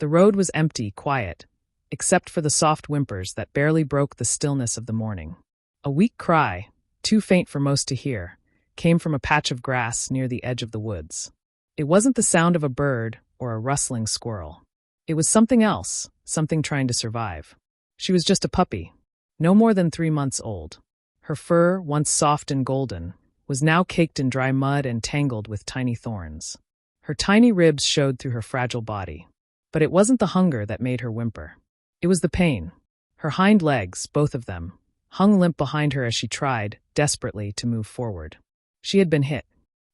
The road was empty, quiet, except for the soft whimpers that barely broke the stillness of the morning. A weak cry, too faint for most to hear, came from a patch of grass near the edge of the woods. It wasn't the sound of a bird or a rustling squirrel. It was something else, something trying to survive. She was just a puppy, no more than 3 months old. Her fur, once soft and golden, was now caked in dry mud and tangled with tiny thorns. Her tiny ribs showed through her fragile body. But it wasn't the hunger that made her whimper. It was the pain. Her hind legs, both of them, hung limp behind her as she tried, desperately, to move forward. She had been hit.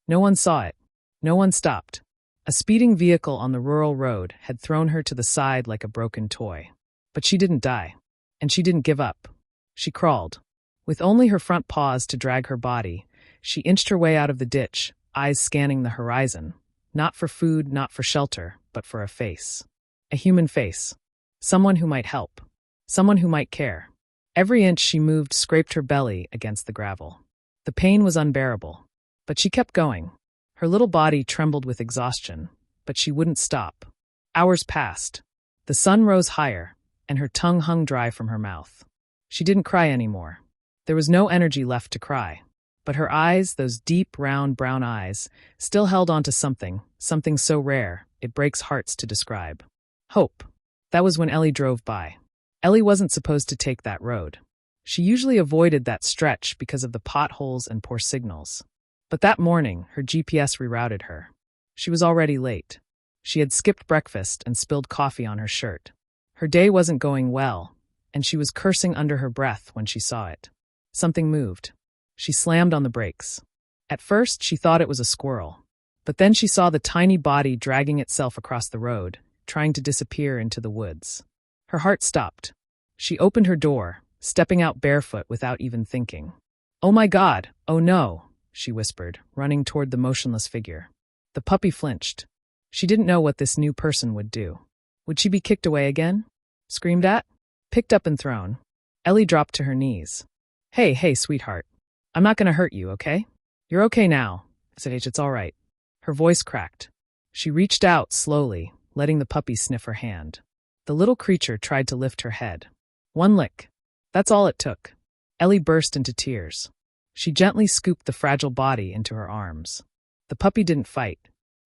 No one saw it. No one stopped. A speeding vehicle on the rural road had thrown her to the side like a broken toy. But she didn't die. And she didn't give up. She crawled. With only her front paws to drag her body, she inched her way out of the ditch, eyes scanning the horizon. Not for food, not for shelter, but for a face. A human face. Someone who might help. Someone who might care. Every inch she moved scraped her belly against the gravel. The pain was unbearable. But she kept going. Her little body trembled with exhaustion, but she wouldn't stop. Hours passed. The sun rose higher, and her tongue hung dry from her mouth. She didn't cry anymore. There was no energy left to cry. But her eyes, those deep, round, brown eyes, still held on to something so rare, it breaks hearts to describe. Hope. That was when Ellie drove by. Ellie wasn't supposed to take that road. She usually avoided that stretch because of the potholes and poor signals. But that morning, her GPS rerouted her. She was already late. She had skipped breakfast and spilled coffee on her shirt. Her day wasn't going well, and she was cursing under her breath when she saw it. Something moved. She slammed on the brakes. At first, she thought it was a squirrel. But then she saw the tiny body dragging itself across the road, trying to disappear into the woods. Her heart stopped. She opened her door, stepping out barefoot without even thinking. "Oh my God, oh no," she whispered, running toward the motionless figure. The puppy flinched. She didn't know what this new person would do. Would she be kicked away again? Screamed at? Picked up and thrown? Ellie dropped to her knees. Hey, sweetheart. I'm not going to hurt you, okay? You're okay now. I said, it's all right. Her voice cracked. She reached out slowly, letting the puppy sniff her hand. The little creature tried to lift her head. One lick. That's all it took. Ellie burst into tears. She gently scooped the fragile body into her arms. The puppy didn't fight.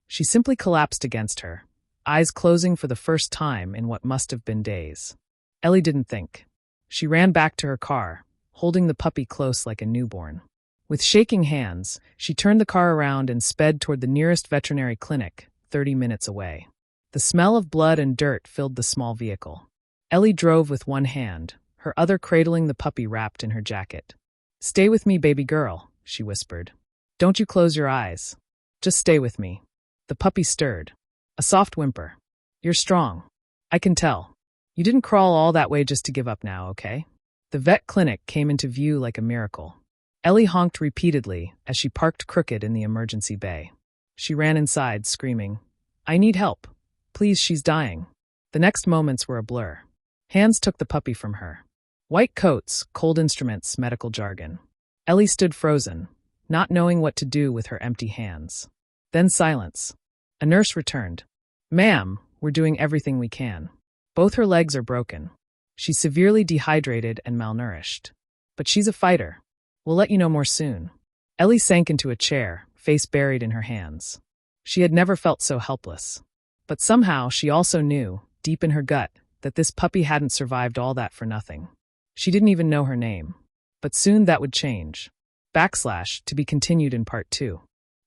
She simply collapsed against her, eyes closing for the first time in what must have been days. Ellie didn't think. She ran back to her car, holding the puppy close like a newborn. With shaking hands, she turned the car around and sped toward the nearest veterinary clinic, 30 minutes away. The smell of blood and dirt filled the small vehicle. Ellie drove with one hand, her other cradling the puppy wrapped in her jacket. "Stay with me, baby girl," she whispered. "Don't you close your eyes. Just stay with me." The puppy stirred. A soft whimper. "You're strong. I can tell. You didn't crawl all that way just to give up now, okay?" The vet clinic came into view like a miracle. Ellie honked repeatedly as she parked crooked in the emergency bay. She ran inside, screaming, "I need help. Please, she's dying." The next moments were a blur. Hands took the puppy from her. White coats, cold instruments, medical jargon. Ellie stood frozen, not knowing what to do with her empty hands. Then silence. A nurse returned. "Ma'am, we're doing everything we can. Both her legs are broken. She's severely dehydrated and malnourished. But she's a fighter. We'll let you know more soon." Ellie sank into a chair, face buried in her hands. She had never felt so helpless. But somehow she also knew, deep in her gut, that this puppy hadn't survived all that for nothing. She didn't even know her name. But soon that would change. To be continued in part 2.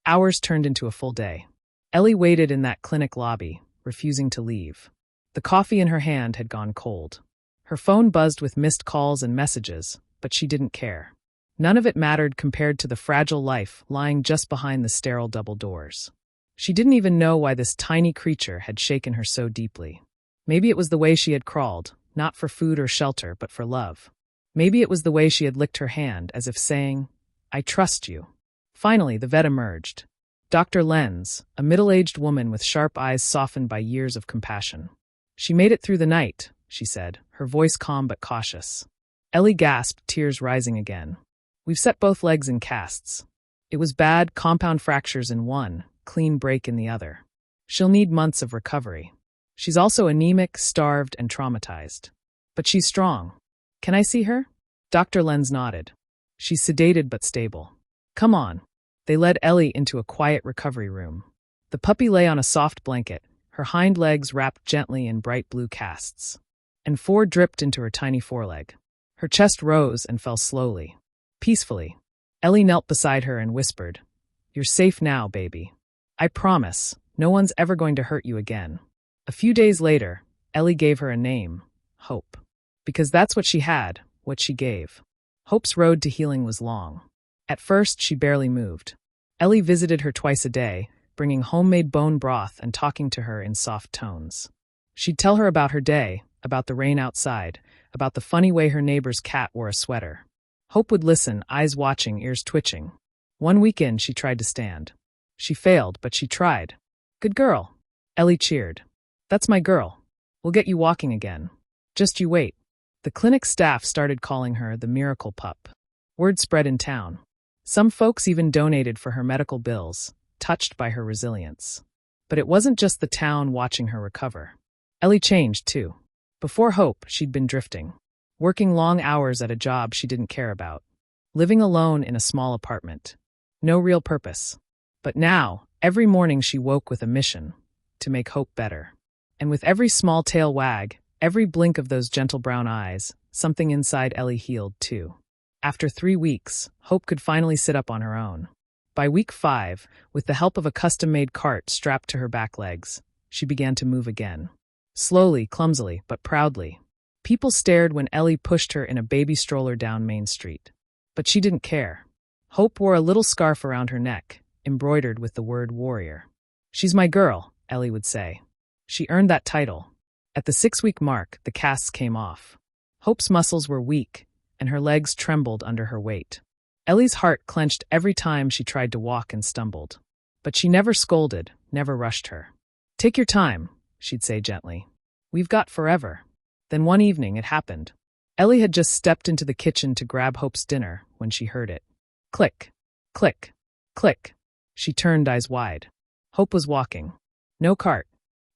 Hours turned into a full day. Ellie waited in that clinic lobby, refusing to leave. The coffee in her hand had gone cold. Her phone buzzed with missed calls and messages, but she didn't care. None of it mattered compared to the fragile life lying just behind the sterile double doors. She didn't even know why this tiny creature had shaken her so deeply. Maybe it was the way she had crawled, not for food or shelter, but for love. Maybe it was the way she had licked her hand, as if saying, "I trust you." Finally, the vet emerged. Dr. Lenz, a middle-aged woman with sharp eyes softened by years of compassion. "She made it through the night," she said, her voice calm but cautious. Ellie gasped, tears rising again. "We've set both legs in casts. It was bad, compound fractures in one, clean break in the other. She'll need months of recovery." She's also anemic, starved, and traumatized. But she's strong. Can I see her? Dr. Lenz nodded. She's sedated but stable. Come on. They led Ellie into a quiet recovery room. The puppy lay on a soft blanket, her hind legs wrapped gently in bright blue casts. And 4 dripped into her tiny foreleg. Her chest rose and fell slowly. Peacefully. Ellie knelt beside her and whispered, "You're safe now, baby. I promise, no one's ever going to hurt you again." A few days later, Ellie gave her a name, Hope. Because that's what she had, what she gave. Hope's road to healing was long. At first, she barely moved. Ellie visited her twice a day, bringing homemade bone broth and talking to her in soft tones. She'd tell her about her day, about the rain outside, about the funny way her neighbor's cat wore a sweater. Hope would listen, eyes watching, ears twitching. One weekend, she tried to stand. She failed, but she tried. "Good girl." Ellie cheered. "That's my girl. We'll get you walking again. Just you wait." The clinic staff started calling her the miracle pup. Word spread in town. Some folks even donated for her medical bills, touched by her resilience. But it wasn't just the town watching her recover. Ellie changed, too. Before Hope, she'd been drifting. Working long hours at a job she didn't care about. Living alone in a small apartment. No real purpose. But now, every morning she woke with a mission. To make Hope better. And with every small tail wag, every blink of those gentle brown eyes, something inside Ellie healed, too. After 3 weeks, Hope could finally sit up on her own. By week 5, with the help of a custom-made cart strapped to her back legs, she began to move again. Slowly, clumsily, but proudly. People stared when Ellie pushed her in a baby stroller down Main Street. But she didn't care. Hope wore a little scarf around her neck, embroidered with the word warrior. "She's my girl," Ellie would say. She earned that title. At the 6-week mark, the casts came off. Hope's muscles were weak, and her legs trembled under her weight. Ellie's heart clenched every time she tried to walk and stumbled. But she never scolded, never rushed her. "Take your time," she'd say gently. "We've got forever." Then one evening it happened. Ellie had just stepped into the kitchen to grab Hope's dinner when she heard it. Click, click, click. She turned, eyes wide. Hope was walking. No cart,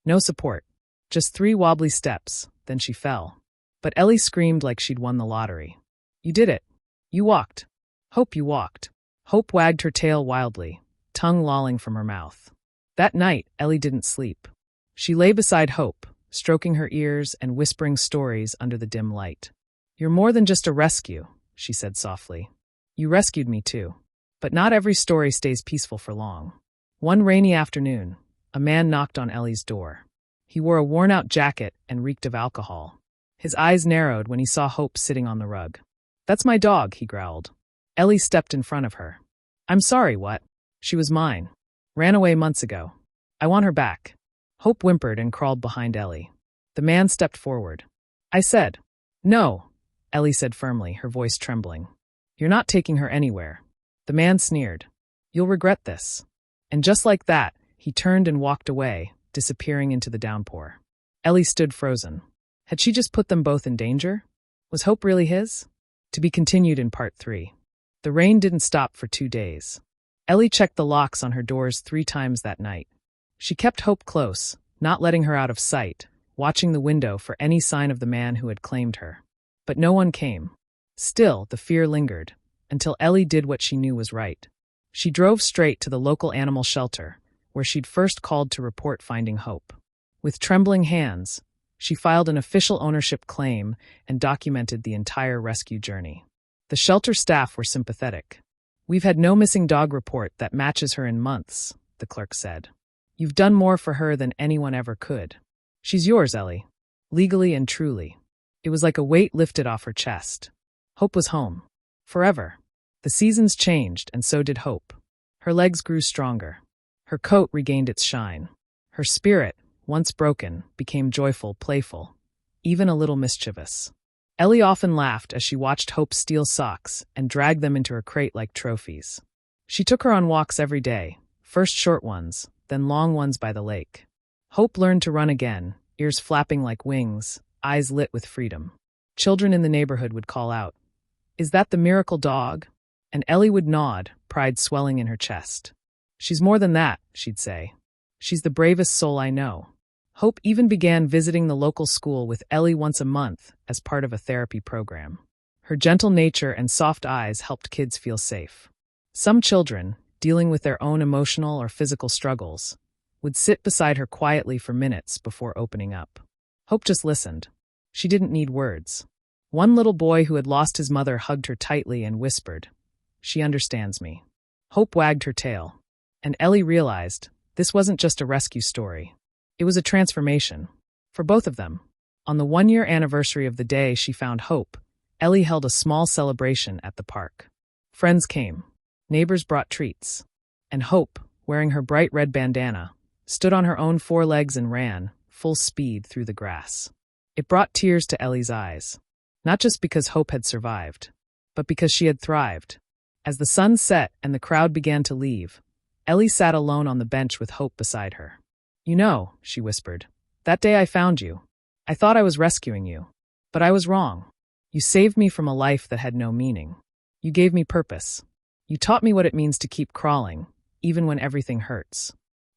no support, just 3 wobbly steps, then she fell. But Ellie screamed like she'd won the lottery. "You did it. You walked. Hope, you walked." Hope wagged her tail wildly, tongue lolling from her mouth. That night, Ellie didn't sleep. She lay beside Hope, stroking her ears and whispering stories under the dim light. "You're more than just a rescue," she said softly. "You rescued me too." But not every story stays peaceful for long. One rainy afternoon, a man knocked on Ellie's door. He wore a worn-out jacket and reeked of alcohol. His eyes narrowed when he saw Hope sitting on the rug. "That's my dog," he growled. Ellie stepped in front of her. "I'm sorry, what?" "She was mine. Ran away months ago. I want her back." Hope whimpered and crawled behind Ellie. The man stepped forward. "I said." "No," Ellie said firmly, her voice trembling. "You're not taking her anywhere." The man sneered. "You'll regret this." And just like that, he turned and walked away, disappearing into the downpour. Ellie stood frozen. Had she just put them both in danger? Was Hope really his? To be continued in part 3. The rain didn't stop for 2 days. Ellie checked the locks on her doors 3 times that night. She kept Hope close, not letting her out of sight, watching the window for any sign of the man who had claimed her. But no one came. Still, the fear lingered, until Ellie did what she knew was right. She drove straight to the local animal shelter, where she'd first called to report finding Hope. With trembling hands, she filed an official ownership claim and documented the entire rescue journey. The shelter staff were sympathetic. "We've had no missing dog report that matches her in months," the clerk said. "You've done more for her than anyone ever could. She's yours, Ellie. Legally and truly." It was like a weight lifted off her chest. Hope was home. Forever. The seasons changed, and so did Hope. Her legs grew stronger. Her coat regained its shine. Her spirit, once broken, became joyful, playful, even a little mischievous. Ellie often laughed as she watched Hope steal socks and drag them into her crate like trophies. She took her on walks every day, first short ones, then long ones by the lake. Hope learned to run again, ears flapping like wings, eyes lit with freedom. Children in the neighborhood would call out, "Is that the miracle dog?" And Ellie would nod, pride swelling in her chest. "She's more than that," she'd say. "She's the bravest soul I know." Hope even began visiting the local school with Ellie once a month as part of a therapy program. Her gentle nature and soft eyes helped kids feel safe. Some children, dealing with their own emotional or physical struggles, would sit beside her quietly for minutes before opening up. Hope just listened. She didn't need words. One little boy who had lost his mother hugged her tightly and whispered, "She understands me." Hope wagged her tail, and Ellie realized this wasn't just a rescue story. It was a transformation. For both of them. On the 1-year anniversary of the day she found Hope, Ellie held a small celebration at the park. Friends came. Neighbors brought treats. And Hope, wearing her bright red bandana, stood on her own 4 legs and ran, full speed, through the grass. It brought tears to Ellie's eyes. Not just because Hope had survived, but because she had thrived. As the sun set and the crowd began to leave, Ellie sat alone on the bench with Hope beside her. "You know," she whispered, "that day I found you. I thought I was rescuing you. But I was wrong. You saved me from a life that had no meaning. You gave me purpose. You taught me what it means to keep crawling, even when everything hurts."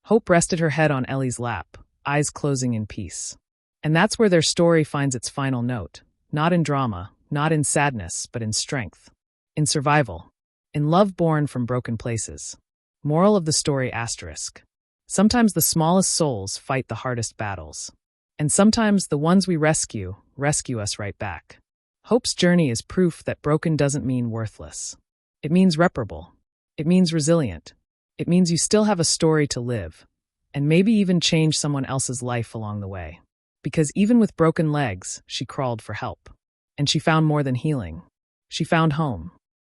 Hope rested her head on Ellie's lap, eyes closing in peace. And that's where their story finds its final note. Not in drama, not in sadness, but in strength. In survival. In love born from broken places. Moral of the story asterisk. Sometimes the smallest souls fight the hardest battles. And sometimes the ones we rescue us right back. Hope's journey is proof that broken doesn't mean worthless. It means reparable. It means resilient. It means you still have a story to live, and maybe even change someone else's life along the way. Because even with broken legs, she crawled for help. And she found more than healing. She found home.